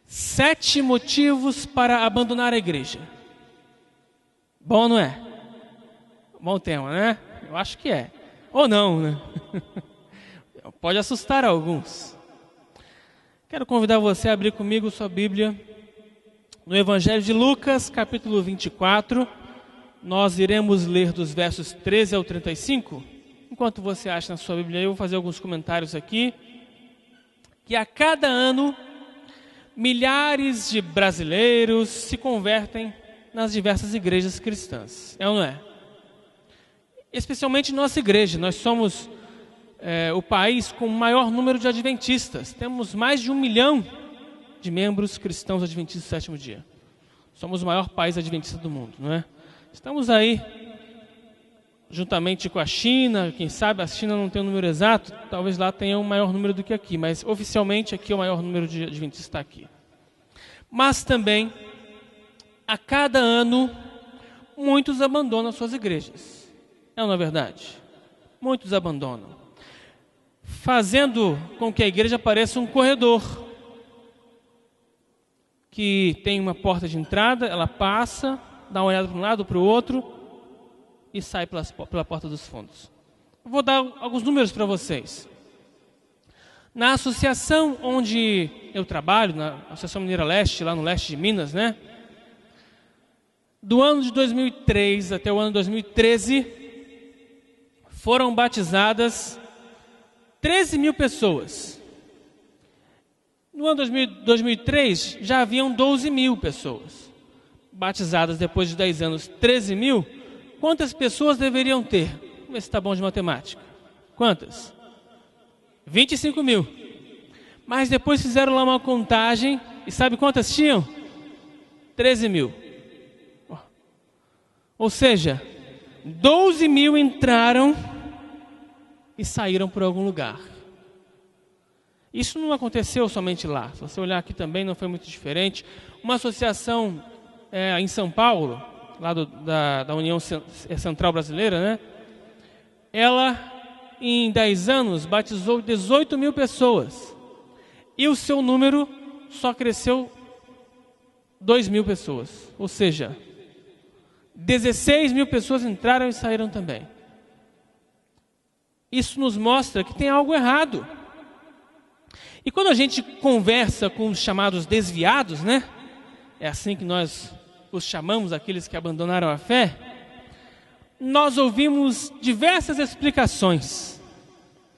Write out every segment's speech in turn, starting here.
7 motivos para abandonar a igreja. Bom, não é? Bom tema, né? Eu acho que é. Ou não, né? Pode assustar alguns. Quero convidar você a abrir comigo sua Bíblia no Evangelho de Lucas, capítulo 24. Nós iremos ler dos versos 13 ao 35. Enquanto você acha na sua Bíblia, eu vou fazer alguns comentários aqui. Que a cada ano, milhares de brasileiros se convertem nas diversas igrejas cristãs. É ou não é? Especialmente nossa igreja. Nós somos o país com o maior número de adventistas. Temos mais de 1 milhão de membros cristãos adventistas do sétimo dia. Somos o maior país adventista do mundo, não é? Estamos aí, juntamente com a China. Quem sabe a China não tem o número exato, talvez lá tenha um maior número do que aqui, mas oficialmente aqui o maior número de adventistas está aqui. Mas também, a cada ano, muitos abandonam suas igrejas. É ou não é verdade? Muitos abandonam, fazendo com que a igreja pareça um corredor, que tem uma porta de entrada, ela passa, dá uma olhada para um lado, para o outro, e sai pela porta dos fundos. Vou dar alguns números para vocês. Na associação onde eu trabalho, na Associação Mineira Leste, lá no leste de Minas, né? Do ano de 2003 até o ano de 2013, foram batizadas 13 mil pessoas. No ano de 2003, já haviam 12 mil pessoas batizadas. Depois de 10 anos, 13 mil. Quantas pessoas deveriam ter? Vamos ver se está bom de matemática. Quantas? 25 mil. Mas depois fizeram lá uma contagem, e sabe quantas tinham? 13 mil. Ou seja, 12 mil entraram e saíram por algum lugar. Isso não aconteceu somente lá. Se você olhar aqui também, não foi muito diferente. Uma associação em São Paulo, lá da União Central Brasileira, né? Ela, em 10 anos, batizou 18 mil pessoas. E o seu número só cresceu 2 mil pessoas. Ou seja, 16 mil pessoas entraram e saíram também. Isso nos mostra que tem algo errado. E quando a gente conversa com os chamados desviados, né? É assim que nós os chamamos, aqueles que abandonaram a fé, nós ouvimos diversas explicações.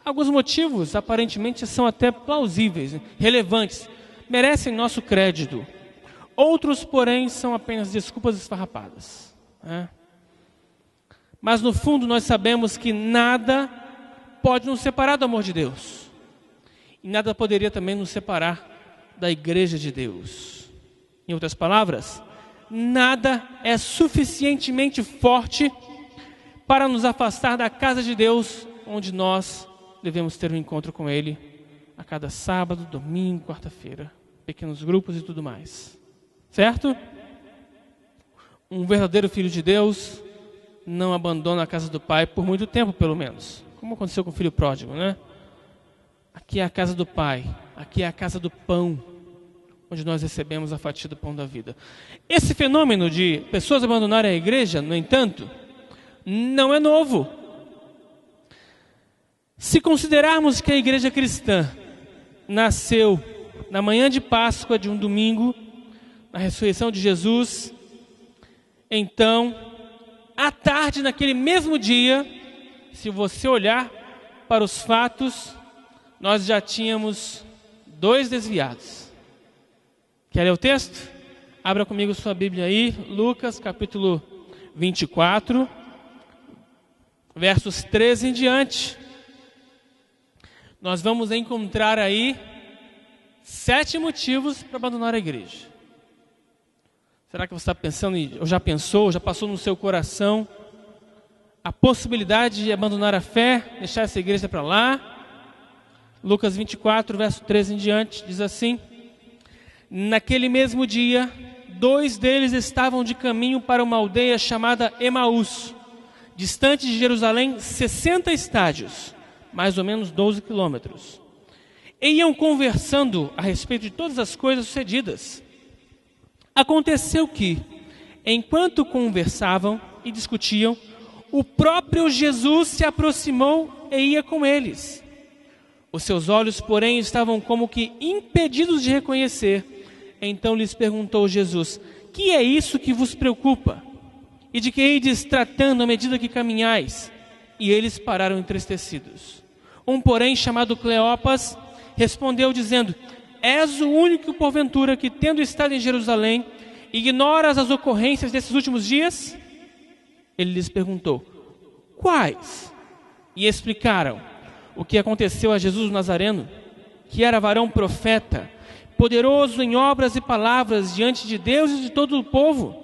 Alguns motivos aparentemente são até plausíveis, relevantes, merecem nosso crédito. Outros, porém, são apenas desculpas esfarrapadas, né? Mas no fundo nós sabemos que nada pode nos separar do amor de Deus. E nada poderia também nos separar da igreja de Deus. Em outras palavras, nada é suficientemente forte para nos afastar da casa de Deus, onde nós devemos ter um encontro com Ele a cada sábado, domingo, quarta-feira, pequenos grupos e tudo mais. Certo? Um verdadeiro filho de Deus não abandona a casa do Pai por muito tempo, pelo menos. Como aconteceu com o filho pródigo, né? Aqui é a casa do Pai, aqui é a casa do pão, onde nós recebemos a fatia do pão da vida. Esse fenômeno de pessoas abandonarem a igreja, no entanto, não é novo. Se considerarmos que a igreja cristã nasceu na manhã de Páscoa de um domingo, na ressurreição de Jesus, então, à tarde, naquele mesmo dia, se você olhar para os fatos, nós já tínhamos 2 desviados. Quer ler o texto? Abra comigo sua Bíblia aí, Lucas capítulo 24, versos 13 em diante. Nós vamos encontrar aí 7 motivos para abandonar a igreja. Será que você está pensando, ou já pensou, já passou no seu coração a possibilidade de abandonar a fé, deixar essa igreja para lá? Lucas 24, verso 13 em diante, diz assim: naquele mesmo dia, 2 deles estavam de caminho para uma aldeia chamada Emaús, distante de Jerusalém 60 estádios, mais ou menos 12 quilômetros. e iam conversando a respeito de todas as coisas sucedidas. Aconteceu que, enquanto conversavam e discutiam, o próprio Jesus se aproximou e ia com eles. Os seus olhos, porém, estavam como que impedidos de reconhecer. Então lhes perguntou Jesus: que é isso que vos preocupa? E de que ides tratando à medida que caminhais? E eles pararam entristecidos. Um, porém, chamado Cleopas, respondeu dizendo: és o único, porventura, que, tendo estado em Jerusalém, ignoras as ocorrências desses últimos dias? Ele lhes perguntou: quais? E explicaram o que aconteceu a Jesus o Nazareno, que era varão profeta, poderoso em obras e palavras diante de Deus e de todo o povo,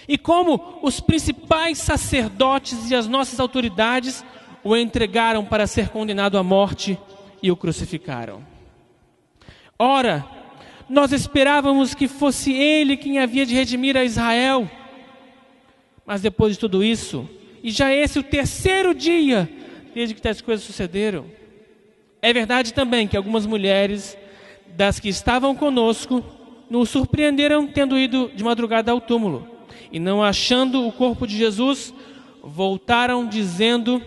e como os principais sacerdotes e as nossas autoridades o entregaram para ser condenado à morte e o crucificaram. Ora, nós esperávamos que fosse ele quem havia de redimir a Israel. Mas depois de tudo isso, e já esse o terceiro dia desde que tais coisas sucederam, é verdade também que algumas mulheres das que estavam conosco nos surpreenderam tendo ido de madrugada ao túmulo, e não achando o corpo de Jesus, voltaram dizendo,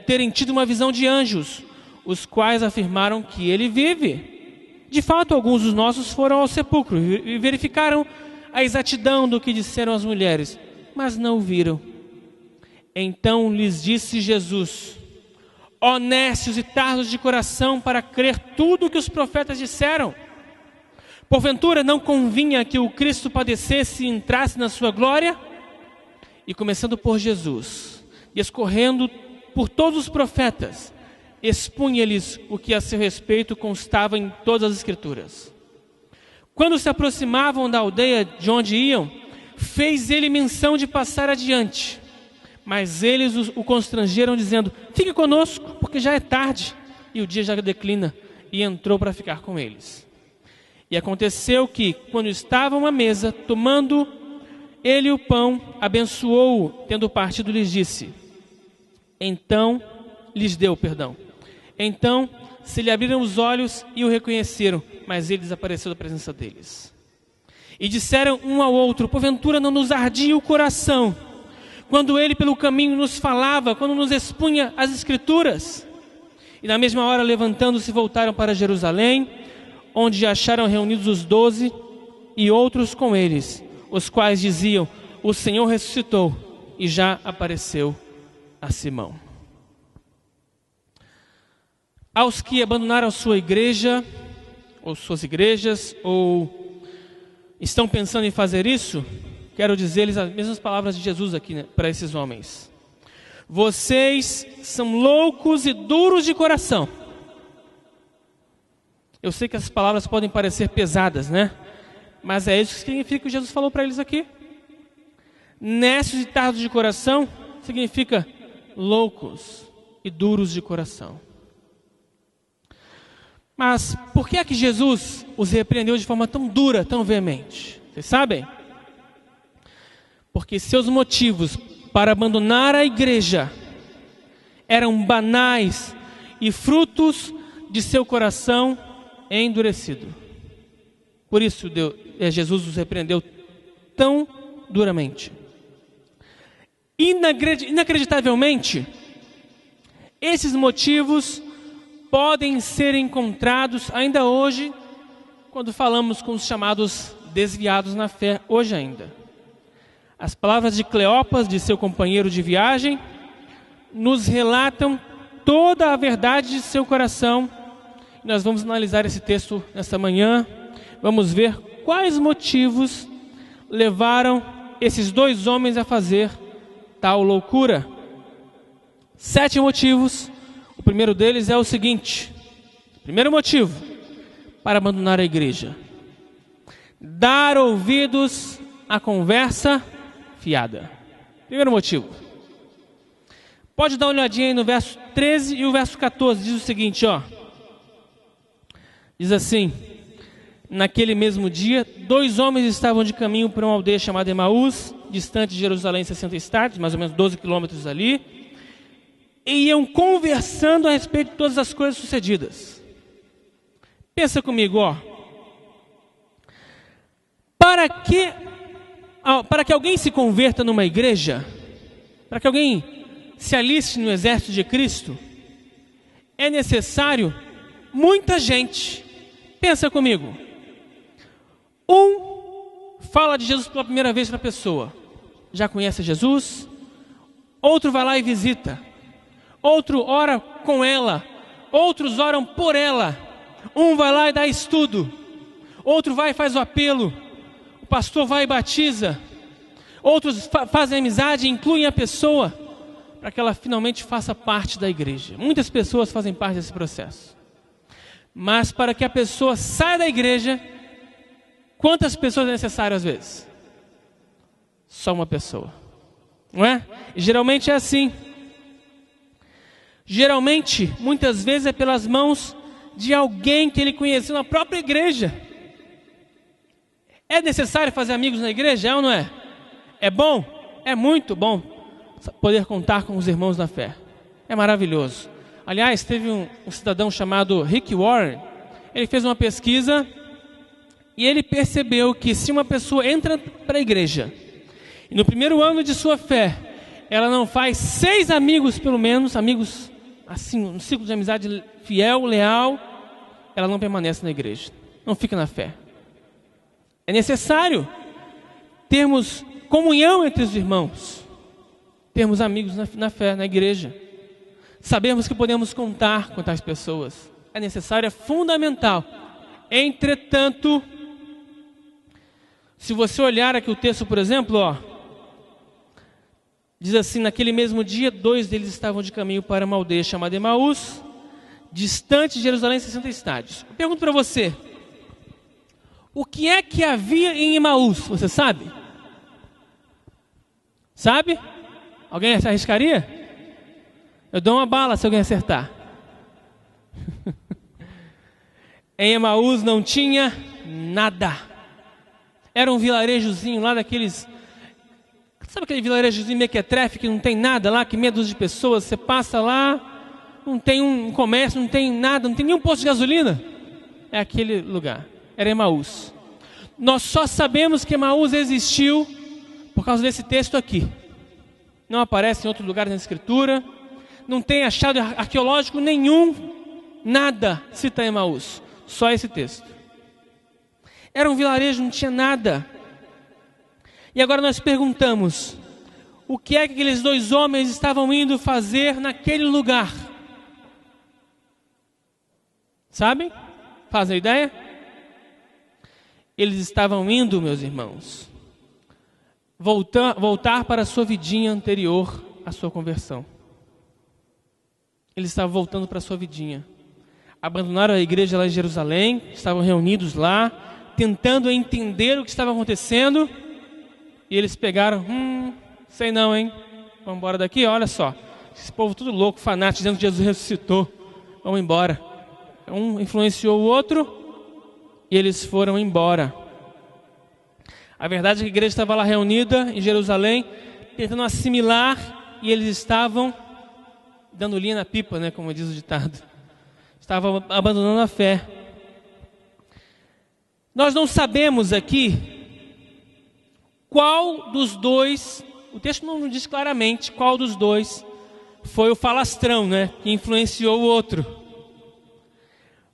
terem tido uma visão de anjos, os quais afirmaram que ele vive. De fato, alguns dos nossos foram ao sepulcro e verificaram a exatidão do que disseram as mulheres, mas não o viram. Então lhes disse Jesus: ó nécios e tardos de coração para crer tudo o que os profetas disseram. Porventura não convinha que o Cristo padecesse e entrasse na sua glória? E começando por Jesus, e escorrendo por todos os profetas, expunha-lhes o que a seu respeito constava em todas as Escrituras. Quando se aproximavam da aldeia de onde iam, fez ele menção de passar adiante. Mas eles o constrangeram, dizendo: fique conosco, porque já é tarde, e o dia já declina. E entrou para ficar com eles. E aconteceu que, quando estavam à mesa, tomando ele o pão, abençoou-o, tendo partido, lhes disse. Então se lhe abriram os olhos e o reconheceram, mas ele desapareceu da presença deles. E disseram um ao outro: porventura não nos ardia o coração, quando ele pelo caminho nos falava, quando nos expunha as Escrituras? E na mesma hora, levantando-se, voltaram para Jerusalém, onde acharam reunidos os 12 e outros com eles, os quais diziam: o Senhor ressuscitou e já apareceu a Simão. Aos que abandonaram sua igreja, ou suas igrejas, ou estão pensando em fazer isso, quero dizer-lhes as mesmas palavras de Jesus aqui, né, para esses homens. Vocês são loucos e duros de coração. Eu sei que essas palavras podem parecer pesadas, né? Mas é isso que significa o que Jesus falou para eles aqui. Nécios e tardos de coração significa loucos e duros de coração. Mas por que é que Jesus os repreendeu de forma tão dura, tão veemente? Vocês sabem? Porque seus motivos para abandonar a igreja eram banais e frutos de seu coração endurecido. Por isso Jesus os repreendeu tão duramente. Inacreditavelmente, esses motivos podem ser encontrados ainda hoje, quando falamos com os chamados desviados na fé, hoje ainda. As palavras de Cleopas, de seu companheiro de viagem, nos relatam toda a verdade de seu coração. Nós vamos analisar esse texto nesta manhã. Vamos ver quais motivos levaram esses dois homens a fazer tal loucura. 7 motivos. O primeiro deles é o seguinte: primeiro motivo para abandonar a igreja: dar ouvidos à conversa fiada. Primeiro motivo. Pode dar uma olhadinha aí no verso 13 e o verso 14. Diz o seguinte, ó. Diz assim: naquele mesmo dia, 2 homens estavam de caminho para uma aldeia chamada Emaús, distante de Jerusalém 60 estádios, mais ou menos 12 quilômetros ali. e iam conversando a respeito de todas as coisas sucedidas. Pensa comigo, ó. Para que alguém se converta numa igreja, para que alguém se aliste no exército de Cristo, é necessário muita gente. Pensa comigo. Fala de Jesus pela primeira vez para a pessoa. Já conhece Jesus. Outro vai lá e visita. Outro ora com ela. Outros oram por ela. Um vai lá e dá estudo. Outro vai e faz o apelo. O pastor vai e batiza. Outros fazem amizade e incluem a pessoa para que ela finalmente faça parte da igreja. Muitas pessoas fazem parte desse processo. Mas para que a pessoa saia da igreja, quantas pessoas é necessário às vezes? Só uma pessoa. Não é? E geralmente é assim. Geralmente, muitas vezes é pelas mãos de alguém que ele conheceu na própria igreja. É necessário fazer amigos na igreja, é ou não é? É bom? É muito bom poder contar com os irmãos na fé. É maravilhoso. Aliás, teve um cidadão chamado Rick Warren. Ele fez uma pesquisa e ele percebeu que se uma pessoa entra para a igreja e no primeiro ano de sua fé, ela não faz 6 amigos pelo menos, amigos assim, um ciclo de amizade fiel, leal, ela não permanece na igreja, não fica na fé. É necessário termos comunhão entre os irmãos, termos amigos na fé, na igreja. Sabemos que podemos contar com tais pessoas. É necessário, é fundamental. Entretanto, se você olhar aqui o texto, por exemplo, ó, diz assim: naquele mesmo dia, 2 deles estavam de caminho para uma aldeia chamada Emaús, distante de Jerusalém 60 estádios. Eu pergunto para você, o que é que havia em Emaús? Você sabe? Sabe? Alguém se arriscaria? Eu dou uma bala se alguém acertar. Em Emaús não tinha nada. Era um vilarejozinho lá daqueles... Sabe aquele vilarejozinho mequetrefe que não tem nada lá, que meia dúzia de pessoas, você passa lá, não tem um comércio, não tem nada, não tem nenhum posto de gasolina? É aquele lugar. Era Emaús. Nós só sabemos que Emaús existiu por causa desse texto aqui. Não aparece em outro lugar na Escritura. Não tem achado arqueológico nenhum. Nada cita Emaús. Só esse texto. Era um vilarejo, não tinha nada. E agora nós perguntamos: o que é que aqueles 2 homens estavam indo fazer naquele lugar? Sabem? Fazem ideia? Eles estavam indo, meus irmãos, voltar para a sua vidinha anterior à sua conversão. Eles estavam voltando para a sua vidinha. Abandonaram a igreja lá em Jerusalém, estavam reunidos lá, tentando entender o que estava acontecendo. E eles pegaram, sei não, hein? Vamos embora daqui, olha só. Esse povo tudo louco, fanático, dizendo que Jesus ressuscitou. Vamos embora. Um influenciou o outro e eles foram embora. A verdade é que a igreja estava lá reunida em Jerusalém, tentando assimilar, e eles estavam dando linha na pipa, né, como diz o ditado. Estavam abandonando a fé. Nós não sabemos aqui qual dos 2, o texto não diz claramente qual dos 2 foi o falastrão, né, que influenciou o outro.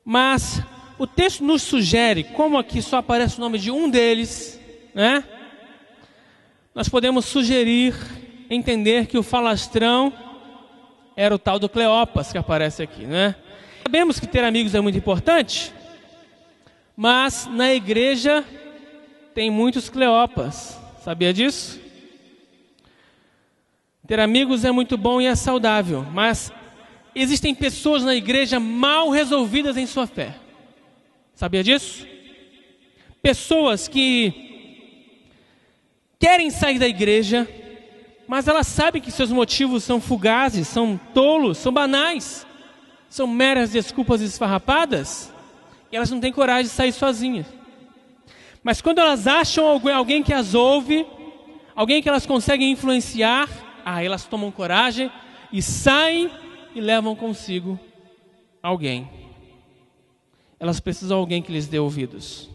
Mas o texto nos sugere, como aqui só aparece o nome de um deles, né, nós podemos sugerir, entender que o falastrão era o tal do Cleopas que aparece aqui, né? Sabemos que ter amigos é muito importante, mas na igreja tem muitos Cleopas. Sabia disso? Ter amigos é muito bom e é saudável, mas existem pessoas na igreja mal resolvidas em sua fé. Sabia disso? Pessoas que querem sair da igreja, mas elas sabem que seus motivos são fugazes, são tolos, são banais, são meras desculpas esfarrapadas, e elas não têm coragem de sair sozinhas. Mas quando elas acham alguém que as ouve, alguém que elas conseguem influenciar, elas tomam coragem e saem e levam consigo alguém. Elas precisam de alguém que lhes dê ouvidos.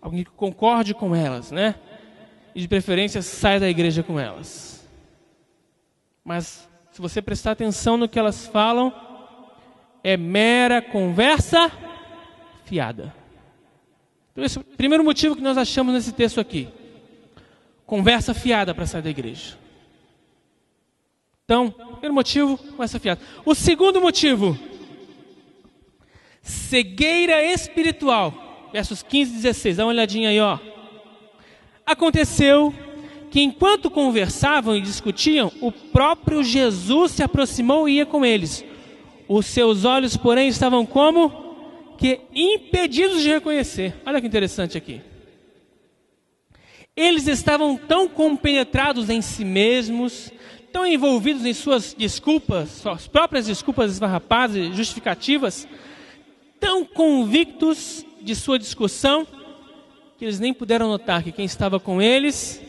Alguém que concorde com elas, né? E de preferência saia da igreja com elas. Mas se você prestar atenção no que elas falam, é mera conversa fiada. Então esse é o primeiro motivo que nós achamos nesse texto aqui. Conversa fiada para sair da igreja. Então, primeiro motivo, conversa fiada. O segundo motivo, cegueira espiritual. Versos 15 e 16, dá uma olhadinha aí, ó. Aconteceu que enquanto conversavam e discutiam, o próprio Jesus se aproximou e ia com eles. Os seus olhos, porém, estavam como que impedidos de reconhecer. Olha que interessante aqui. Eles estavam tão compenetrados em si mesmos, tão envolvidos em suas desculpas, suas próprias desculpas esfarrapadas e justificativas, tão convictos de sua discussão, que eles nem puderam notar que quem estava com eles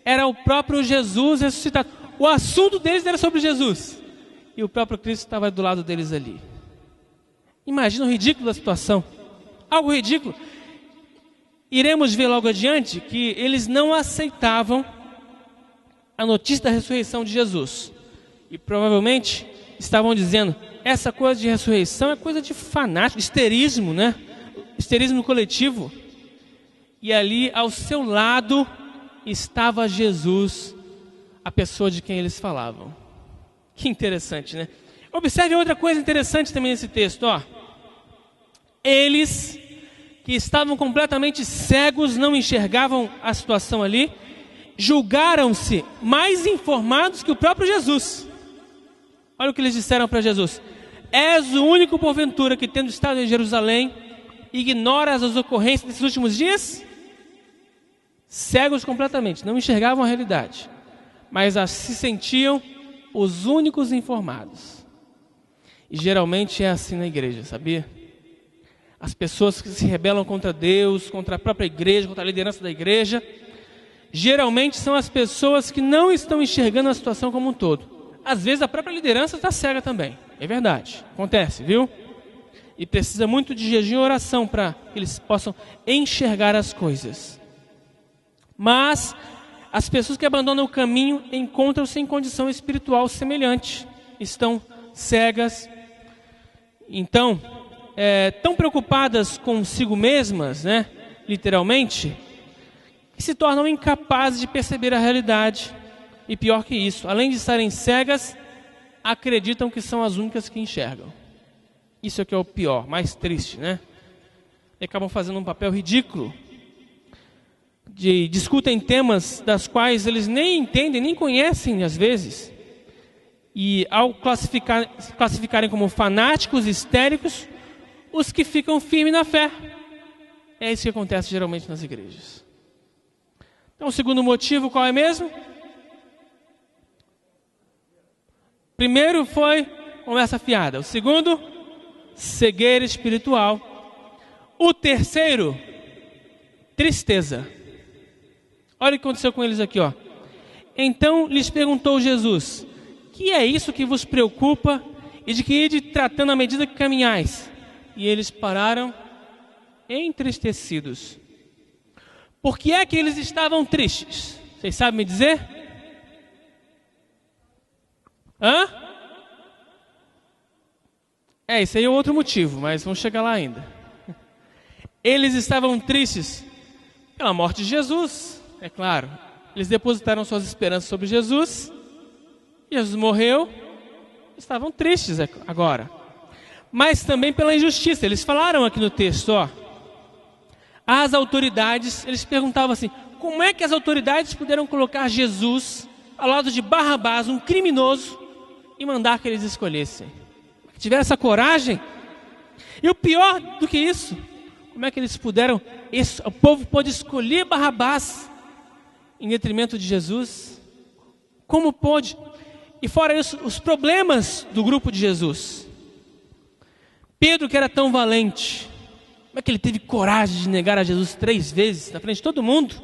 era o próprio Jesus ressuscitado. O assunto deles era sobre Jesus. E o próprio Cristo estava do lado deles ali. Imagina o ridículo da situação. Algo ridículo. Iremos ver logo adiante que eles não aceitavam a notícia da ressurreição de Jesus. E provavelmente estavam dizendo, essa coisa de ressurreição é coisa de fanático, histerismo, né? Histerismo coletivo. E ali ao seu lado estava Jesus, a pessoa de quem eles falavam. Que interessante, né? Observe outra coisa interessante também nesse texto, ó. Eles que estavam completamente cegos, não enxergavam a situação ali, julgaram-se mais informados que o próprio Jesus. Olha o que eles disseram para Jesus. És o único porventura que, tendo estado em Jerusalém, ignoras as ocorrências desses últimos dias? Cegos completamente, não enxergavam a realidade, mas se sentiam os únicos informados. E geralmente é assim na igreja, sabia? As pessoas que se rebelam contra Deus, contra a própria igreja, contra a liderança da igreja, geralmente são as pessoas que não estão enxergando a situação como um todo. Às vezes a própria liderança está cega também, é verdade, acontece, viu? E precisa muito de jejum e oração para que eles possam enxergar as coisas. Mas as pessoas que abandonam o caminho encontram-se em condição espiritual semelhante, estão cegas. Então, tão preocupadas consigo mesmas, né, literalmente, que se tornam incapazes de perceber a realidade. E pior que isso, além de estarem cegas, acreditam que são as únicas que enxergam. Isso é que é o pior, mais triste, né? E acabam fazendo um papel ridículo. Discutem temas das quais eles nem entendem, nem conhecem às vezes. E ao classificarem como fanáticos, histéricos, os que ficam firmes na fé. É isso que acontece geralmente nas igrejas. Então o segundo motivo qual é mesmo? Primeiro foi conversa fiada. O segundo, cegueira espiritual. O terceiro, tristeza. Olha o que aconteceu com eles aqui, ó. Então lhes perguntou Jesus: que é isso que vos preocupa e de que ide tratando à medida que caminhais? E eles pararam entristecidos. Por que é que eles estavam tristes? Vocês sabem me dizer? Hã? Esse aí é outro motivo, mas vamos chegar lá ainda. Eles estavam tristes pela morte de Jesus, é claro. Eles depositaram suas esperanças sobre Jesus. Jesus morreu, estavam tristes agora. Mas também pela injustiça. Eles falaram aqui no texto, ó. As autoridades, eles perguntavam assim: como é que as autoridades puderam colocar Jesus ao lado de Barrabás, um criminoso, e mandar que eles escolhessem? Tiveram essa coragem? E o pior do que isso, como é que eles puderam, o povo pôde escolher Barrabás em detrimento de Jesus? Como pôde? E fora isso, os problemas do grupo de Jesus. Pedro, que era tão valente, como é que ele teve coragem de negar a Jesus 3 vezes na frente de todo mundo?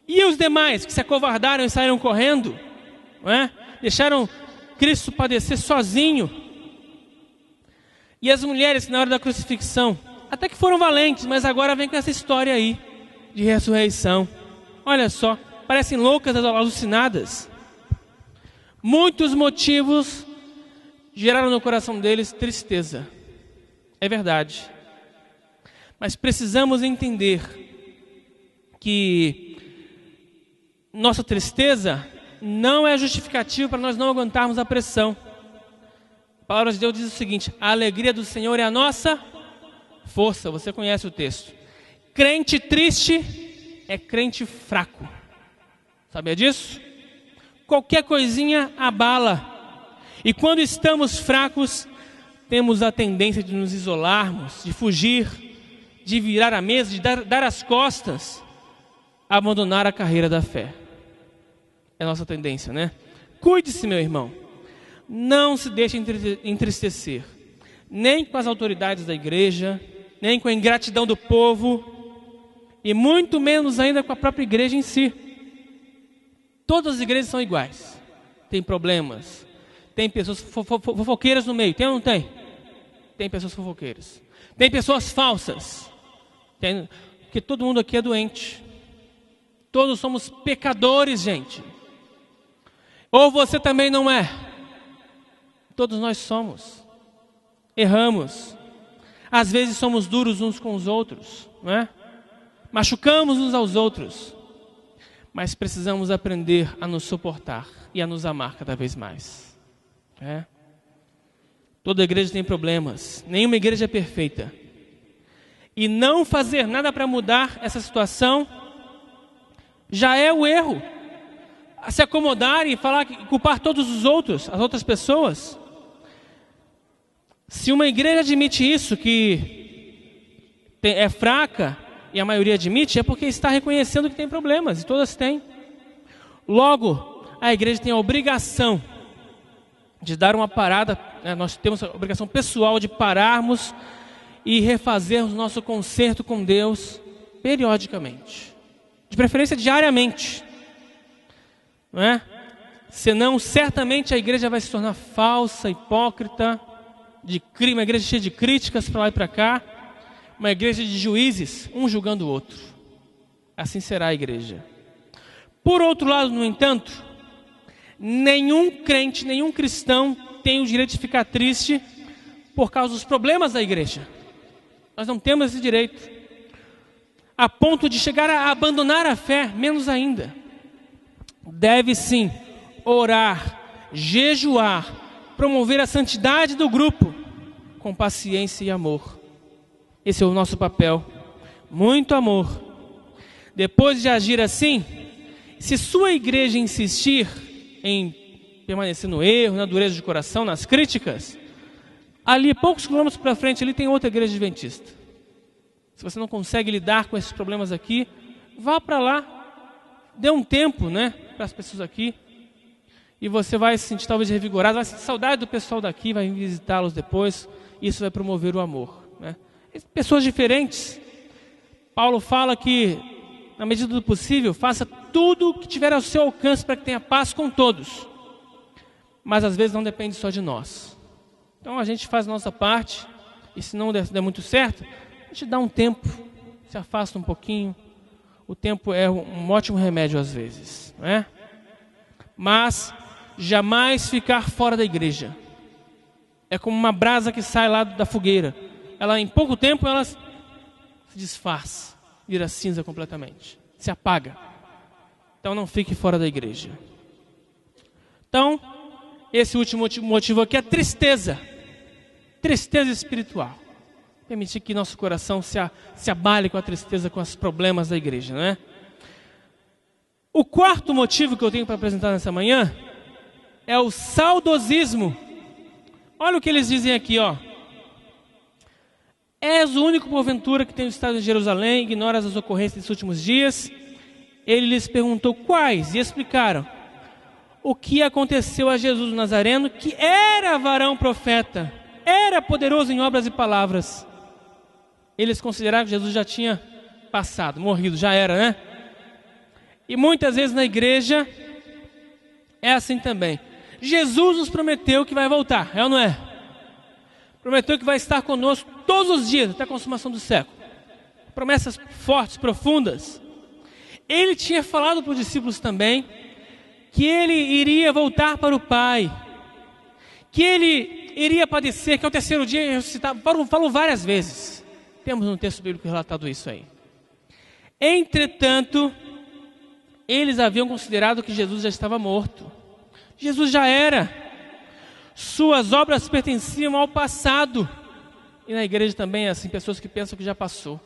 E os demais que se acovardaram e saíram correndo, não é? Deixaram Cristo padecer sozinho. E as mulheres, na hora da crucifixão, até que foram valentes, mas agora vem com essa história aí de ressurreição. Olha só, parecem loucas, alucinadas. Muitos motivos geraram no coração deles tristeza. É verdade. Mas precisamos entender que nossa tristeza não é justificativa para nós não aguentarmos a pressão. A palavra de Deus diz o seguinte: a alegria do Senhor é a nossa força. Você conhece o texto. Crente triste é crente fraco. Sabia disso? Qualquer coisinha abala. E quando estamos fracos, temos a tendência de nos isolarmos, de fugir, de virar a mesa, de dar as costas, abandonar a carreira da fé. É a nossa tendência, né? Cuide-se, meu irmão. Não se deixe entristecer, nem com as autoridades da igreja, nem com a ingratidão do povo, e muito menos ainda com a própria igreja em si. Todas as igrejas são iguais. Tem problemas. Tem pessoas fofoqueiras no meio. Tem ou não tem? Tem pessoas fofoqueiras. Tem pessoas falsas. Porque todo mundo aqui é doente. Todos somos pecadores, gente. Ou você também não é? Todos nós somos. Erramos. Às vezes somos duros uns com os outros, não é? Machucamos uns aos outros. Mas precisamos aprender a nos suportar e a nos amar cada vez mais. É? Toda igreja tem problemas. Nenhuma igreja é perfeita. E não fazer nada para mudar essa situação já é o erro. Se acomodar e falar, culpar todos os outros, as outras pessoas. Se uma igreja admite isso, que é fraca, e a maioria admite, é porque está reconhecendo que tem problemas, e todas têm. Logo, a igreja tem a obrigação de dar uma parada, né? Nós temos a obrigação pessoal de pararmos e refazermos nosso conserto com Deus periodicamente. De preferência diariamente. Não é? Senão, certamente a igreja vai se tornar falsa, hipócrita, uma igreja cheia de críticas para lá e para cá, uma igreja de juízes, um julgando o outro. Assim será a igreja. Por outro lado, no entanto, nenhum crente, nenhum cristão tem o direito de ficar triste por causa dos problemas da igreja. Nós não temos esse direito. A ponto de chegar a abandonar a fé, menos ainda. Deve sim orar, jejuar, promover a santidade do grupo com paciência e amor. Esse é o nosso papel. Muito amor. Depois de agir assim, se sua igreja insistir em permanecer no erro, na dureza de coração, nas críticas, ali, poucos quilômetros para frente, ali tem outra igreja adventista. Se você não consegue lidar com esses problemas aqui, vá para lá, dê um tempo, né, para as pessoas aqui, e você vai se sentir talvez revigorado, vai sentir saudade do pessoal daqui, vai visitá-los depois, isso vai promover o amor, né? Pessoas diferentes. Paulo fala que, na medida do possível, faça tudo o que tiver ao seu alcance para que tenha paz com todos. Mas às vezes não depende só de nós. Então a gente faz a nossa parte, e se não der muito certo, a gente dá um tempo, se afasta um pouquinho. O tempo é um ótimo remédio às vezes, não é? Mas jamais ficar fora da igreja. É como uma brasa que sai lá da fogueira. Ela, em pouco tempo, ela se desfaz, vira cinza completamente, se apaga. Então não fique fora da igreja. Então, esse último motivo aqui é tristeza. Tristeza espiritual. Permitir que nosso coração se abale com a tristeza, com os problemas da igreja, não é? O quarto motivo que eu tenho para apresentar nessa manhã é o saudosismo. Olha o que eles dizem aqui, ó. És o único porventura que tem estado em Jerusalém, ignoras as ocorrências desses últimos dias. Ele lhes perguntou quais, e explicaram o que aconteceu a Jesus o Nazareno, que era varão profeta, era poderoso em obras e palavras. Eles consideraram que Jesus já tinha passado, morrido, já era, né? E muitas vezes na igreja é assim também. Jesus nos prometeu que vai voltar, é ou não é? Prometeu que vai estar conosco todos os dias, até a consumação do século. Promessas fortes, profundas. Ele tinha falado para os discípulos também que ele iria voltar para o Pai, que ele iria padecer, que ao terceiro dia ia ressuscitar. Falou várias vezes. Temos um texto bíblico relatado isso aí. Entretanto, eles haviam considerado que Jesus já estava morto. Jesus já era. Suas obras pertenciam ao passado. E na igreja também é assim, pessoas que pensam que já passou.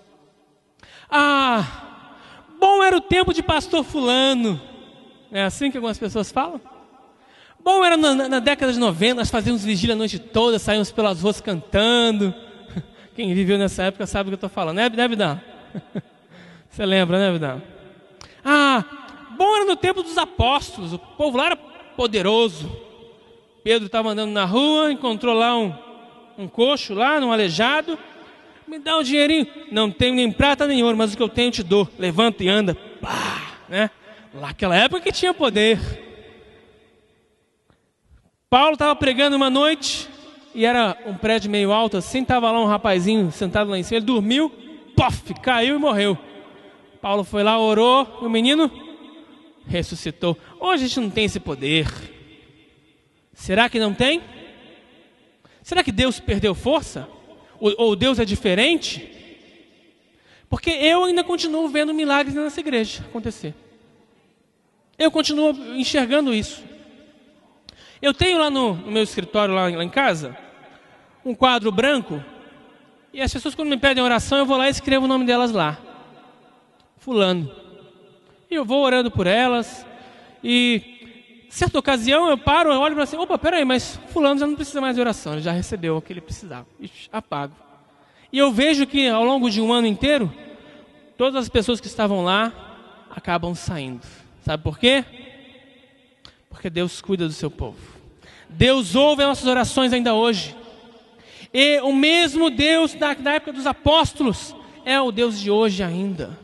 Bom era o tempo de pastor fulano. É assim que algumas pessoas falam? Bom era na década de 90, nós fazíamos vigília a noite toda, saímos pelas ruas cantando. Quem viveu nessa época sabe do que eu estou falando, né, Vidal? Você lembra, né, Vidal? Bom era no tempo dos apóstolos, o povo lá era poderoso. Pedro estava andando na rua, encontrou lá um coxo lá, um aleijado. Me dá um dinheirinho. Não tenho nem prata nem ouro, mas o que eu tenho eu te dou. Levanta e anda. Né? Lá naquela época que tinha poder. Paulo estava pregando uma noite, e era um prédio meio alto assim, estava lá um rapazinho sentado lá em cima, ele dormiu, caiu e morreu. Paulo foi lá, orou, e o menino ressuscitou. Hoje a gente não tem esse poder. Será que não tem? Será que Deus perdeu força? Ou Deus é diferente? Porque eu ainda continuo vendo milagres nessa igreja acontecer. Eu continuo enxergando isso. Eu tenho lá no meu escritório, lá em casa, um quadro branco, e as pessoas quando me pedem oração, eu vou lá e escrevo o nome delas lá. Fulano. E eu vou orando por elas, e certa ocasião eu paro, eu olho e falo assim, opa, peraí, mas fulano já não precisa mais de oração, ele já recebeu o que ele precisava. Apago. E eu vejo que ao longo de um ano inteiro, todas as pessoas que estavam lá acabam saindo. Sabe por quê? Porque Deus cuida do seu povo. Deus ouve as nossas orações ainda hoje. E o mesmo Deus da época dos apóstolos é o Deus de hoje ainda.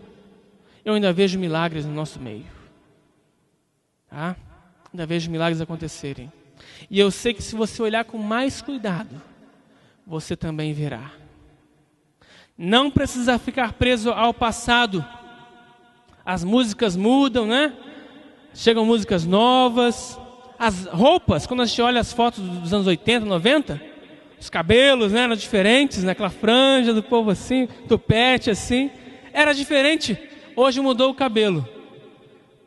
Eu ainda vejo milagres no nosso meio. Tá? Ainda vejo milagres acontecerem. E eu sei que se você olhar com mais cuidado, você também verá. Não precisa ficar preso ao passado. As músicas mudam, né? Chegam músicas novas. As roupas, quando a gente olha as fotos dos anos 80, 90, os cabelos, né, eram diferentes, né? Aquela franja do povo assim, tupete assim. Era diferente. Hoje mudou o cabelo.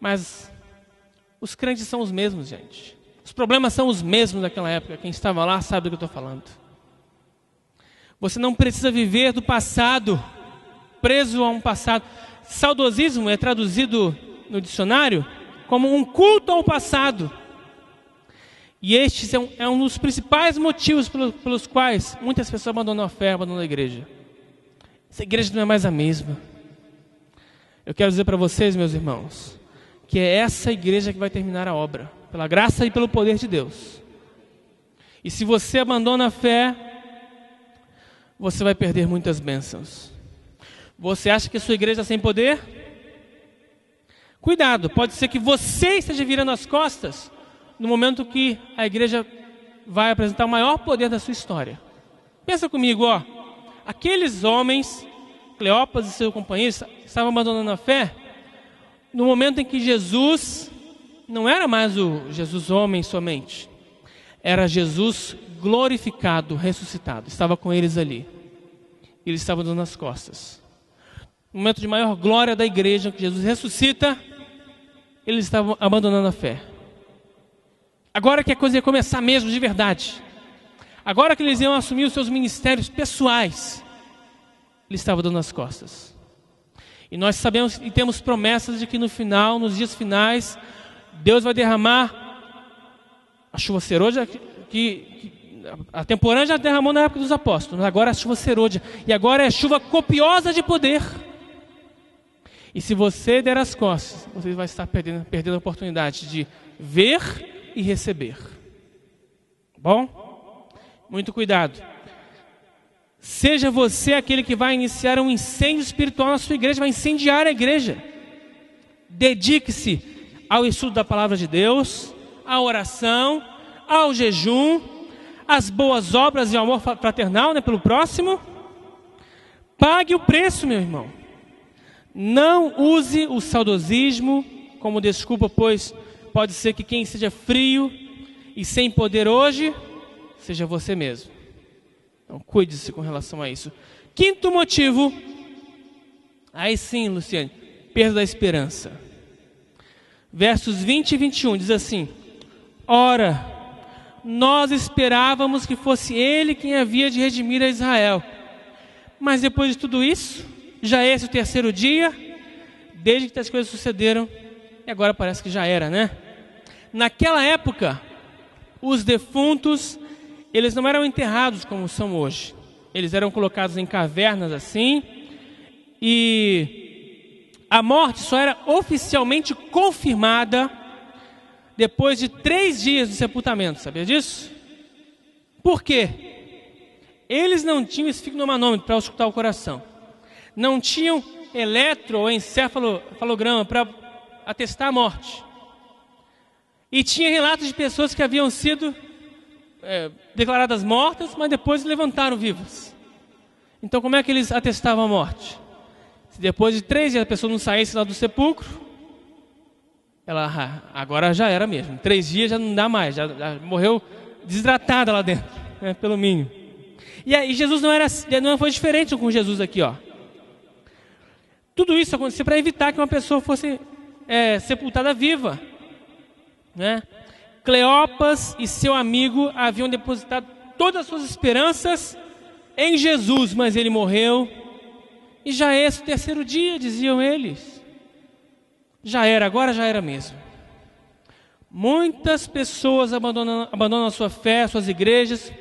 Mas os crentes são os mesmos, gente. Os problemas são os mesmos daquela época. Quem estava lá sabe do que eu estou falando. Você não precisa viver do passado, preso a um passado. Saudosismo é traduzido no dicionário como um culto ao passado. E este é um dos principais motivos pelos quais muitas pessoas abandonam a fé, abandonam a igreja. Essa igreja não é mais a mesma. Eu quero dizer para vocês, meus irmãos, que é essa igreja que vai terminar a obra, pela graça e pelo poder de Deus. E se você abandona a fé, você vai perder muitas bênçãos. Você acha que a sua igreja está sem poder? Cuidado, pode ser que você esteja virando as costas no momento que a igreja vai apresentar o maior poder da sua história. Pensa comigo, aqueles homens, Cleópas e seus companheiros, estavam abandonando a fé no momento em que Jesus não era mais o Jesus homem somente, era Jesus glorificado, ressuscitado, estava com eles ali. Eles estavam dando as costas. No momento de maior glória da igreja, que Jesus ressuscita, eles estavam abandonando a fé. Agora que a coisa ia começar mesmo de verdade, agora que eles iam assumir os seus ministérios pessoais, eles estavam dando as costas. E nós sabemos e temos promessas de que no final, nos dias finais, Deus vai derramar a chuva serôdia que a temporã já derramou na época dos apóstolos, mas agora é a chuva serôdia. E agora é chuva copiosa de poder. E se você der as costas, você vai estar perdendo a oportunidade de ver e receber. Bom? Muito cuidado. Seja você aquele que vai iniciar um incêndio espiritual na sua igreja, vai incendiar a igreja. Dedique-se ao estudo da palavra de Deus, à oração, ao jejum, às boas obras e ao amor fraternal, né, pelo próximo. Pague o preço, meu irmão. Não use o saudosismo como desculpa, pois pode ser que quem seja frio e sem poder hoje, seja você mesmo. Então cuide-se com relação a isso. Quinto motivo, aí sim, Luciane, perda da esperança. Versos 20 e 21 diz assim: ora, nós esperávamos que fosse Ele quem havia de redimir a Israel. Mas depois de tudo isso, já é esse o terceiro dia, desde que as coisas sucederam, e agora parece que já era, né? Naquela época, os defuntos, eles não eram enterrados como são hoje. Eles eram colocados em cavernas assim, e a morte só era oficialmente confirmada depois de 3 dias de sepultamento. Sabia disso? Por quê? Eles não tinham esfigmomanômetro para escutar o coração. Não tinham eletro ou encefalograma para atestar a morte. E tinha relatos de pessoas que haviam sido declaradas mortas, mas depois levantaram vivas. Então como é que eles atestavam a morte? Se depois de 3 dias a pessoa não saísse lá do sepulcro, ela agora já era mesmo. 3 dias já não dá mais, já morreu desidratada lá dentro, né, pelo mínimo. E aí Jesus não foi diferente com Jesus aqui, ó. Tudo isso aconteceu para evitar que uma pessoa fosse sepultada viva, né? Cleopas e seu amigo haviam depositado todas as suas esperanças em Jesus, mas ele morreu. E já é esse o terceiro dia, diziam eles. Já era, agora já era mesmo. Muitas pessoas abandonam a sua fé, suas igrejas,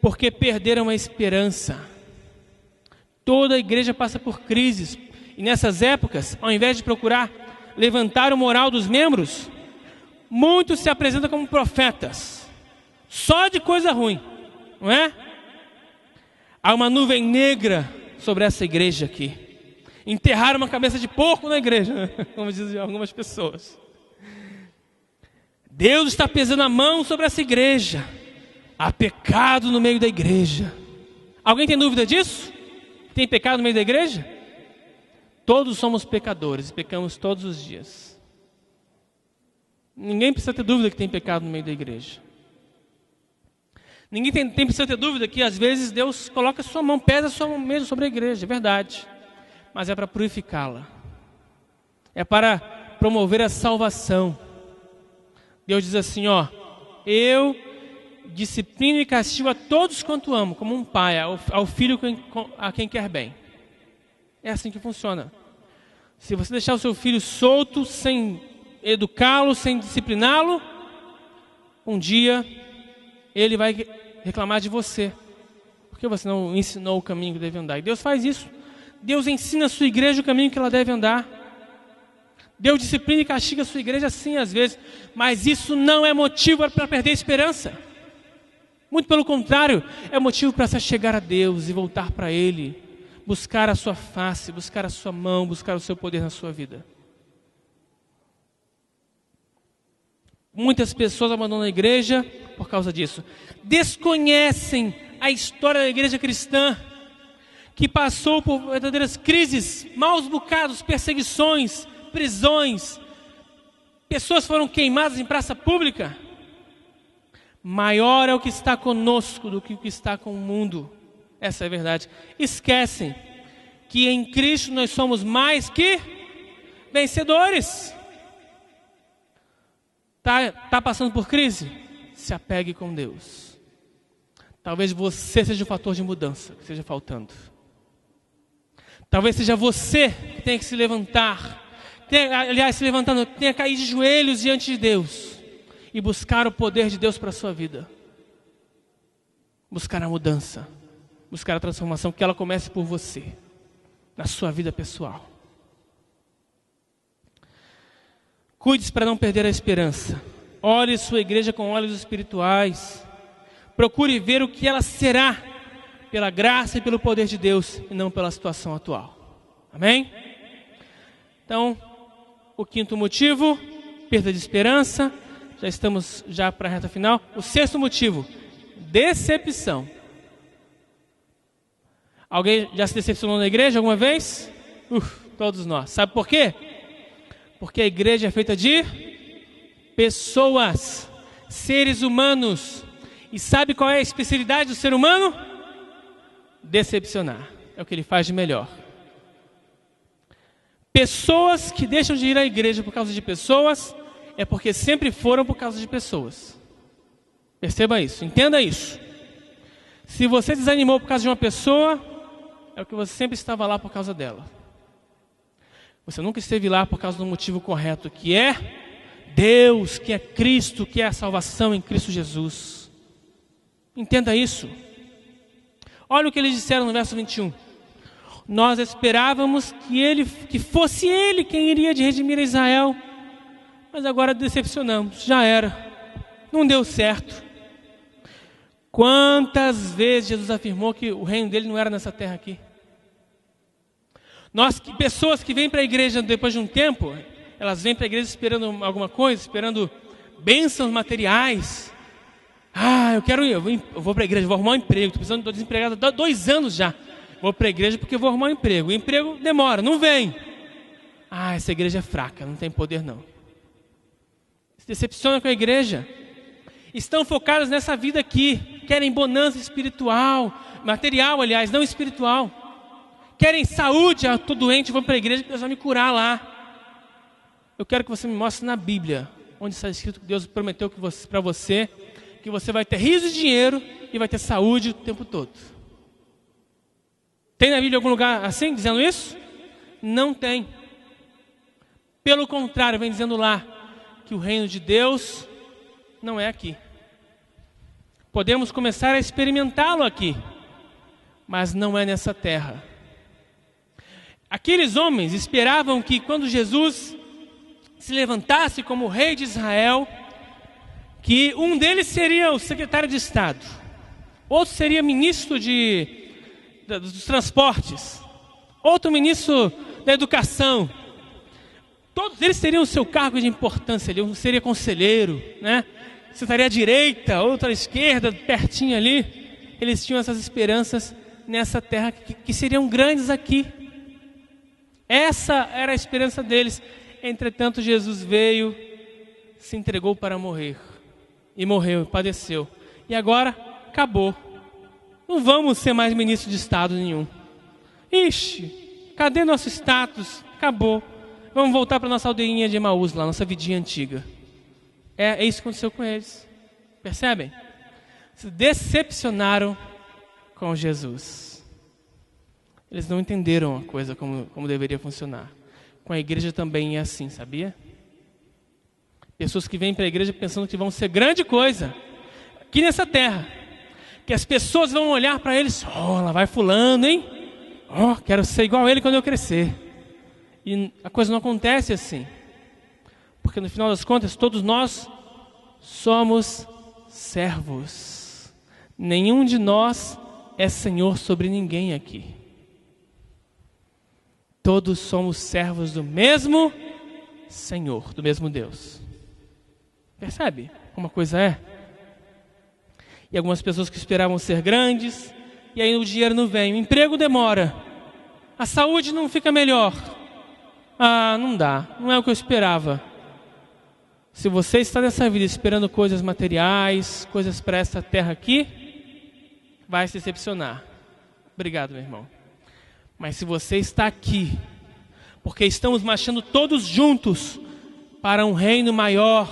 porque perderam a esperança. Toda a igreja passa por crises. E nessas épocas, ao invés de procurar levantar o moral dos membros, muitos se apresentam como profetas. Só de coisa ruim, não é? Há uma nuvem negra sobre essa igreja aqui. Enterraram uma cabeça de porco na igreja, como dizem algumas pessoas. Deus está pesando a mão sobre essa igreja. Há pecado no meio da igreja. Alguém tem dúvida disso? Tem pecado no meio da igreja? Todos somos pecadores e pecamos todos os dias. Ninguém precisa ter dúvida que tem pecado no meio da igreja. Ninguém precisa ter dúvida que às vezes Deus coloca sua mão, pesa sua mão mesmo sobre a igreja, é verdade. Mas é para purificá-la. É para promover a salvação. Deus diz assim, ó: eu disciplino e castigo a todos quanto amo, como um pai ao filho a quem quer bem. É assim que funciona. Se você deixar o seu filho solto, sem educá-lo, sem discipliná-lo, um dia ele vai reclamar de você, porque você não ensinou o caminho que deve andar. E Deus faz isso. Deus ensina a sua igreja o caminho que ela deve andar. Deus disciplina e castiga a sua igreja sim, às vezes, mas isso não é motivo para perder a esperança. Muito pelo contrário, é motivo para se chegar a Deus e voltar para Ele, buscar a sua face, buscar a sua mão, buscar o seu poder na sua vida. Muitas pessoas abandonam a igreja por causa disso. Desconhecem a história da igreja cristã, que passou por verdadeiras crises, maus bocados, perseguições, prisões. Pessoas foram queimadas em praça pública. Maior é o que está conosco do que o que está com o mundo. Essa é a verdade. Esquecem que em Cristo nós somos mais que vencedores. Tá passando por crise? Se apegue com Deus. Talvez você seja o fator de mudança que esteja faltando. Talvez seja você que tenha que se levantar. Se levantando, tenha que cair de joelhos diante de Deus e buscar o poder de Deus para a sua vida. Buscar a mudança. Buscar a transformação, que ela comece por você, na sua vida pessoal. Cuide-se para não perder a esperança. Olhe sua igreja com olhos espirituais. Procure ver o que ela será, pela graça e pelo poder de Deus, e não pela situação atual. Amém? Então, o quinto motivo, perda de esperança. já estamos para a reta final. O sexto motivo, decepção. Alguém já se decepcionou na igreja alguma vez? Todos nós. Sabe por quê? Porque a igreja é feita de pessoas, seres humanos. E sabe qual é a especialidade do ser humano? Decepcionar. É o que ele faz de melhor. Pessoas que deixam de ir à igreja por causa de pessoas, é porque sempre foram por causa de pessoas. Perceba isso, entenda isso. Se você desanimou por causa de uma pessoa, é porque você sempre estava lá por causa dela. Você nunca esteve lá por causa do motivo correto, que é Deus, que é Cristo, que é a salvação em Cristo Jesus. Entenda isso. Olha o que eles disseram no verso 21. Nós esperávamos que fosse Ele quem iria de redimir a Israel, mas agora decepcionamos, já era, não deu certo. Quantas vezes Jesus afirmou que o reino dele não era nessa terra aqui? Pessoas que vêm para a igreja depois de um tempo, elas vêm para a igreja esperando alguma coisa, esperando bênçãos materiais. Eu vou para a igreja, vou arrumar um emprego, estou desempregado há 2 anos já. Vou para a igreja porque vou arrumar um emprego. O emprego demora, não vem. Essa igreja é fraca, não tem poder não. Se decepciona com a igreja. Estão focados nessa vida aqui. Querem bonança espiritual, material, aliás, não espiritual. Querem saúde, estou doente, vou para a igreja que Deus vai me curar lá. Eu quero que você me mostre na Bíblia, onde está escrito que Deus prometeu para você, que você vai ter riso e dinheiro e vai ter saúde o tempo todo. Tem na Bíblia algum lugar assim, dizendo isso? Não tem. Pelo contrário, vem dizendo lá que o reino de Deus não é aqui. Podemos começar a experimentá-lo aqui, mas não é nessa terra. Aqueles homens esperavam que quando Jesus se levantasse como rei de Israel, que um deles seria o secretário de Estado, outro seria ministro dos transportes, outro ministro da educação. Todos eles teriam o seu cargo de importância ali. Um seria conselheiro, né? Sentaria à direita, outro à esquerda, pertinho ali. Eles tinham essas esperanças nessa terra que seriam grandes aqui. Essa era a esperança deles. Entretanto, Jesus veio, se entregou para morrer. E morreu, padeceu. E agora, acabou. Não vamos ser mais ministro de Estado nenhum. Ixi, cadê nosso status? Acabou. Vamos voltar para a nossa aldeinha de Emaús, lá, nossa vidinha antiga. É isso que aconteceu com eles. Percebem? Se decepcionaram com Jesus. Eles não entenderam a coisa como deveria funcionar. Com a igreja também é assim, sabia? Pessoas que vêm para a igreja pensando que vão ser grande coisa aqui nessa terra. Que as pessoas vão olhar para eles, lá vai fulano, hein? Quero ser igual a ele quando eu crescer. E a coisa não acontece assim. Porque no final das contas, todos nós somos servos. Nenhum de nós é senhor sobre ninguém aqui. Todos somos servos do mesmo Senhor, do mesmo Deus. Percebe como a coisa é? E algumas pessoas que esperavam ser grandes, e aí o dinheiro não vem, o emprego demora, a saúde não fica melhor. Não dá, não é o que eu esperava. Se você está nessa vida esperando coisas materiais, coisas para essa terra aqui, vai se decepcionar. Obrigado, meu irmão. Mas se você está aqui, porque estamos marchando todos juntos para um reino maior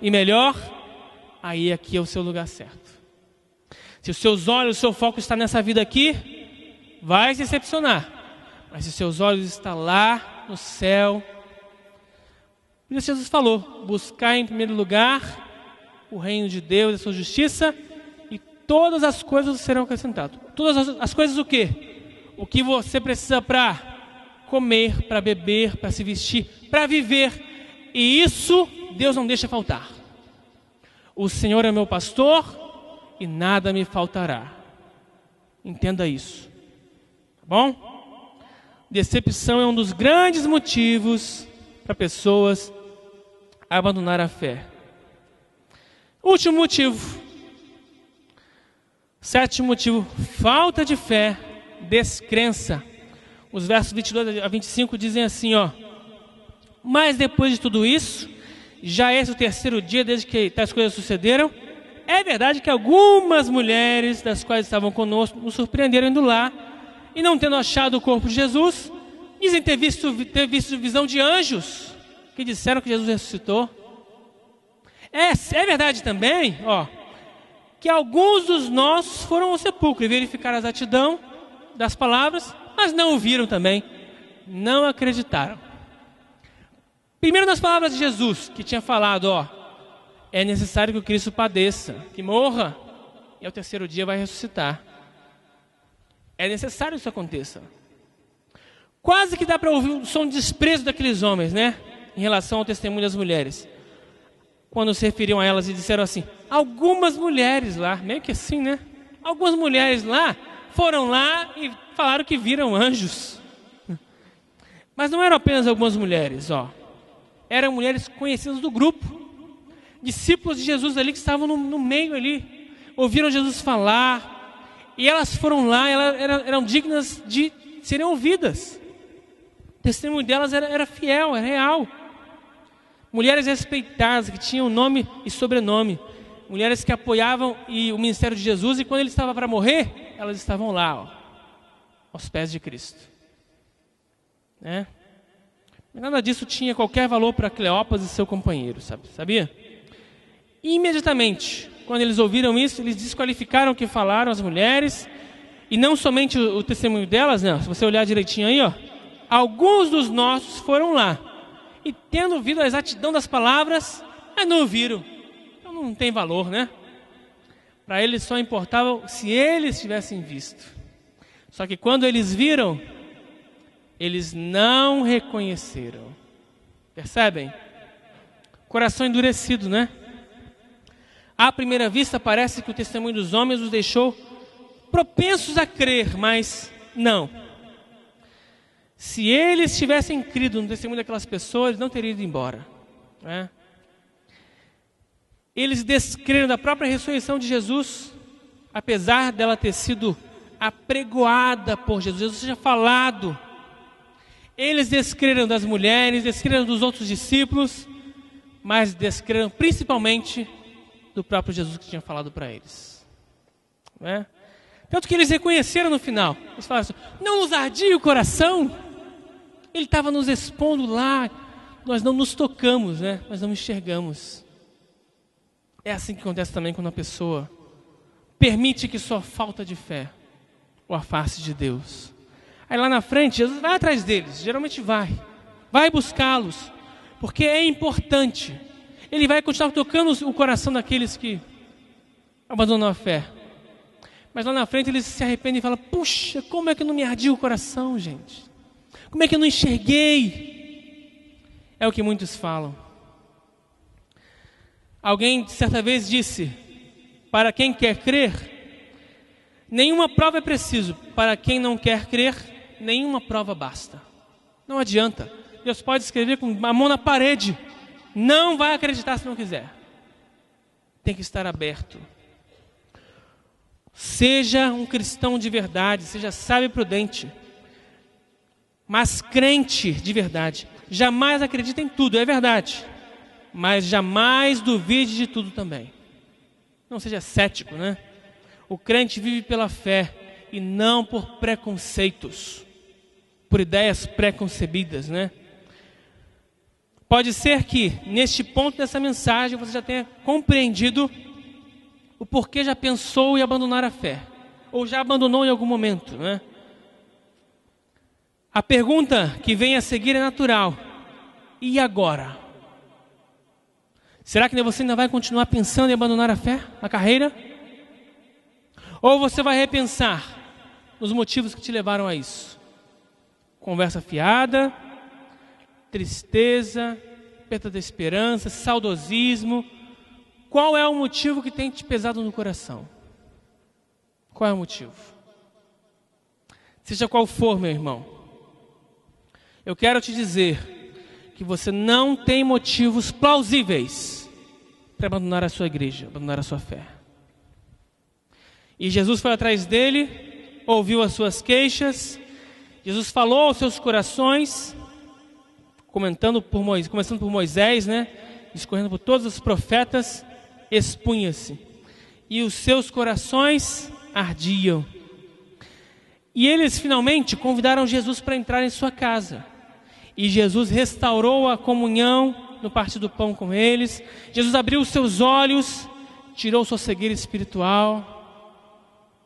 e melhor, aí aqui é o seu lugar certo. Se os seus olhos, o seu foco está nessa vida aqui, vai se decepcionar. Mas se os seus olhos estão lá no céu, por isso Jesus falou, buscar em primeiro lugar o reino de Deus e a sua justiça, e todas as coisas serão acrescentadas. Todas as coisas o quê? O que você precisa para comer, para beber, para se vestir, para viver. E isso Deus não deixa faltar. O Senhor é meu pastor e nada me faltará. Entenda isso. Tá bom? Decepção é um dos grandes motivos para pessoas abandonar a fé. Último motivo. Sétimo motivo, falta de fé, descrença. Os versos 22 a 25 dizem assim, ó: mas depois de tudo isso, já esse é o terceiro dia desde que tais coisas sucederam, é verdade que algumas mulheres das quais estavam conosco nos surpreenderam indo lá, e não tendo achado o corpo de Jesus, dizem ter visto visão de anjos, que disseram que Jesus ressuscitou. É verdade também, ó, que alguns dos nossos foram ao sepulcro e verificaram a exatidão das palavras, mas não o viram também, não acreditaram. Primeiro nas palavras de Jesus, que tinha falado, ó, é necessário que o Cristo padeça, que morra, e ao terceiro dia vai ressuscitar. É necessário que isso aconteça. Quase que dá para ouvir o som de desprezo daqueles homens, né? Em relação ao testemunho das mulheres. Quando se referiam a elas e disseram assim, algumas mulheres lá, meio que assim, né? Algumas mulheres lá, foram lá e falaram que viram anjos. Mas não eram apenas algumas mulheres, ó. Eram mulheres conhecidas do grupo. Discípulos de Jesus ali que estavam no meio ali. Ouviram Jesus falar. E elas foram lá, elas eram dignas de serem ouvidas. O testemunho delas era fiel, era real. Mulheres respeitadas, que tinham nome e sobrenome. Mulheres que apoiavam o ministério de Jesus, e quando ele estava para morrer, elas estavam lá, ó, aos pés de Cristo. Né? Nada disso tinha qualquer valor para Cleopas e seu companheiro, sabia? E imediatamente, quando eles ouviram isso, eles desqualificaram o que falaram as mulheres, e não somente o testemunho delas, né? Se você olhar direitinho aí, ó, alguns dos nossos foram lá, e tendo ouvido a exatidão das palavras, mas não ouviram. Então não tem valor, né? Para eles só importava se eles tivessem visto. Só que quando eles viram, eles não reconheceram. Percebem? Coração endurecido, né? À primeira vista parece que o testemunho dos homens os deixou propensos a crer, mas não. Se eles tivessem crido no testemunho daquelas pessoas, eles não teriam ido embora. Né? Eles descreram da própria ressurreição de Jesus, apesar dela ter sido apregoada por Jesus. Jesus tinha falado. Eles descreram das mulheres, descreram dos outros discípulos, mas descreram principalmente do próprio Jesus que tinha falado para eles. Né? Tanto que eles reconheceram no final. Eles falaram assim, não nos ardia o coração? Ele estava nos expondo lá, nós não nos tocamos, né? Nós não enxergamos. É assim que acontece também quando a pessoa permite que sua falta de fé o afaste de Deus. Aí lá na frente, Jesus vai atrás deles, geralmente vai buscá-los, porque é importante. Ele vai continuar tocando o coração daqueles que abandonam a fé. Mas lá na frente eles se arrependem e falam, puxa, como é que não me ardia o coração, gente? Como é que eu não enxerguei? É o que muitos falam. Alguém certa vez disse, para quem quer crer, nenhuma prova é preciso. Para quem não quer crer, nenhuma prova basta. Não adianta. Deus pode escrever com a mão na parede. Não vai acreditar se não quiser. Tem que estar aberto. Seja um cristão de verdade, seja sábio e prudente, mas crente de verdade. Jamais acredita em tudo, é verdade, mas jamais duvide de tudo também. Não seja cético, né? O crente vive pela fé e não por preconceitos, por ideias preconcebidas, né? Pode ser que neste ponto dessa mensagem você já tenha compreendido o porquê já pensou em abandonar a fé, ou já abandonou em algum momento, né? A pergunta que vem a seguir é natural. E agora? Será que você ainda vai continuar pensando em abandonar a fé, a carreira? Ou você vai repensar nos motivos que te levaram a isso? Conversa fiada, tristeza, perda da esperança, saudosismo. Qual é o motivo que tem te pesado no coração? Qual é o motivo? Seja qual for, meu irmão, eu quero te dizer que você não tem motivos plausíveis para abandonar a sua igreja, abandonar a sua fé. E Jesus foi atrás dele, ouviu as suas queixas, Jesus falou aos seus corações, começando por Moisés, né? Discorrendo por todos os profetas, expunha-se. E os seus corações ardiam. E eles finalmente convidaram Jesus para entrar em sua casa. E Jesus restaurou a comunhão no partir do pão com eles. Jesus abriu os seus olhos, tirou sua cegueira espiritual.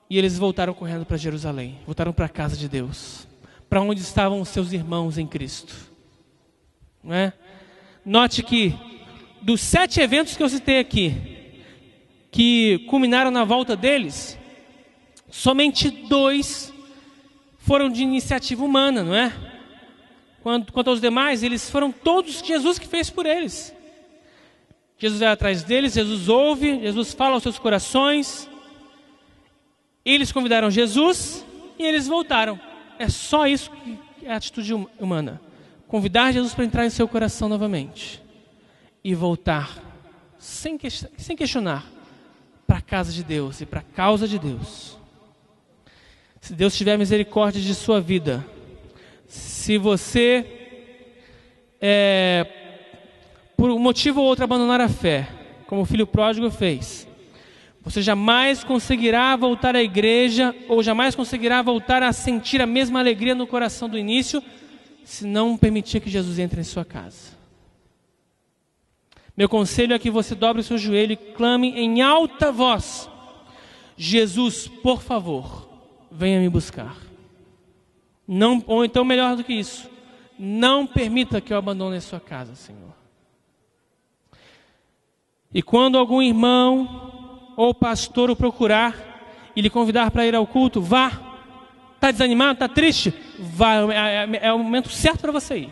E eles voltaram correndo para Jerusalém. Voltaram para a casa de Deus. Para onde estavam os seus irmãos em Cristo. Não é? Note que dos 7 eventos que eu citei aqui, que culminaram na volta deles, somente 2 foram de iniciativa humana, não é? Quanto aos demais, eles foram todos Jesus que fez por eles. Jesus vai atrás deles, Jesus ouve, Jesus fala aos seus corações. Eles convidaram Jesus e eles voltaram. É só isso que é a atitude humana. Convidar Jesus para entrar em seu coração novamente. E voltar, sem questionar, para a casa de Deus e para a causa de Deus. Se Deus tiver misericórdia de sua vida, se você, por um motivo ou outro, abandonar a fé, como o filho pródigo fez, você jamais conseguirá voltar à igreja, ou jamais conseguirá voltar a sentir a mesma alegria no coração do início, se não permitir que Jesus entre em sua casa. Meu conselho é que você dobre o seu joelho e clame em alta voz: Jesus, por favor, venha me buscar. Não, ou então, melhor do que isso, não permita que eu abandone a sua casa, Senhor. E quando algum irmão ou pastor o procurar e lhe convidar para ir ao culto, vá. Está desanimado? Está triste? Vá, é o momento certo para você ir.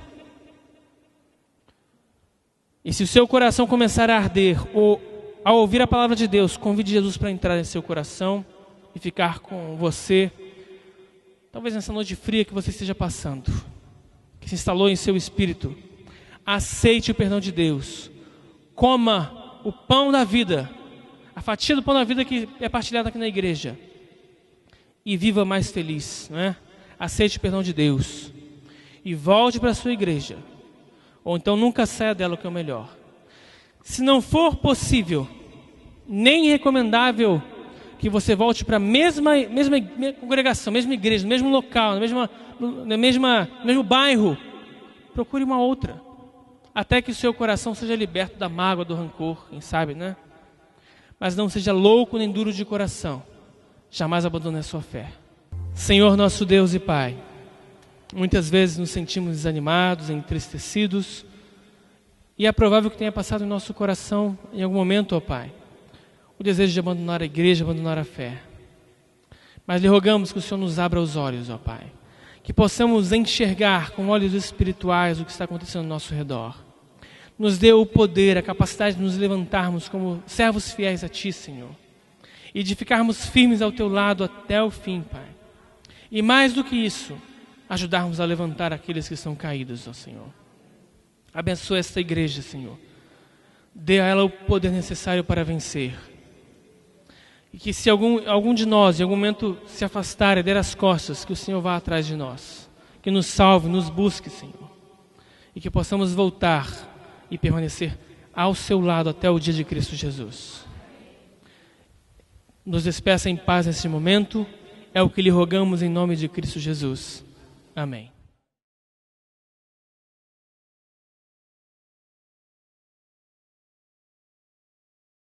E se o seu coração começar a arder, ou ao ouvir a palavra de Deus, convide Jesus para entrar em seu coração e ficar com você. Talvez nessa noite fria que você esteja passando, que se instalou em seu espírito. Aceite o perdão de Deus. Coma o pão da vida, a fatia do pão da vida que é partilhada aqui na igreja. E viva mais feliz, não é? Aceite o perdão de Deus. E volte para a sua igreja. Ou então nunca saia dela, o que é o melhor. Se não for possível, nem recomendável, que você volte para a mesma congregação, mesma igreja, no mesmo local, no mesmo bairro, procure uma outra. Até que o seu coração seja liberto da mágoa, do rancor, quem sabe, né? Mas não seja louco nem duro de coração. Jamais abandone a sua fé. Senhor nosso Deus e Pai, muitas vezes nos sentimos desanimados, entristecidos, e é provável que tenha passado em nosso coração, em algum momento, ó Pai, o desejo de abandonar a igreja, abandonar a fé. Mas lhe rogamos que o Senhor nos abra os olhos, ó Pai, que possamos enxergar com olhos espirituais o que está acontecendo ao nosso redor. Nos dê o poder, a capacidade de nos levantarmos como servos fiéis a Ti, Senhor, e de ficarmos firmes ao Teu lado até o fim, Pai. E mais do que isso, ajudarmos a levantar aqueles que estão caídos, ó Senhor. Abençoa esta igreja, Senhor. Dê a ela o poder necessário para vencer. E que se algum de nós, em algum momento, se afastar e der as costas, que o Senhor vá atrás de nós. Que nos salve, nos busque, Senhor. E que possamos voltar e permanecer ao seu lado até o dia de Cristo Jesus. Nos despeça em paz neste momento. É o que lhe rogamos em nome de Cristo Jesus. Amém.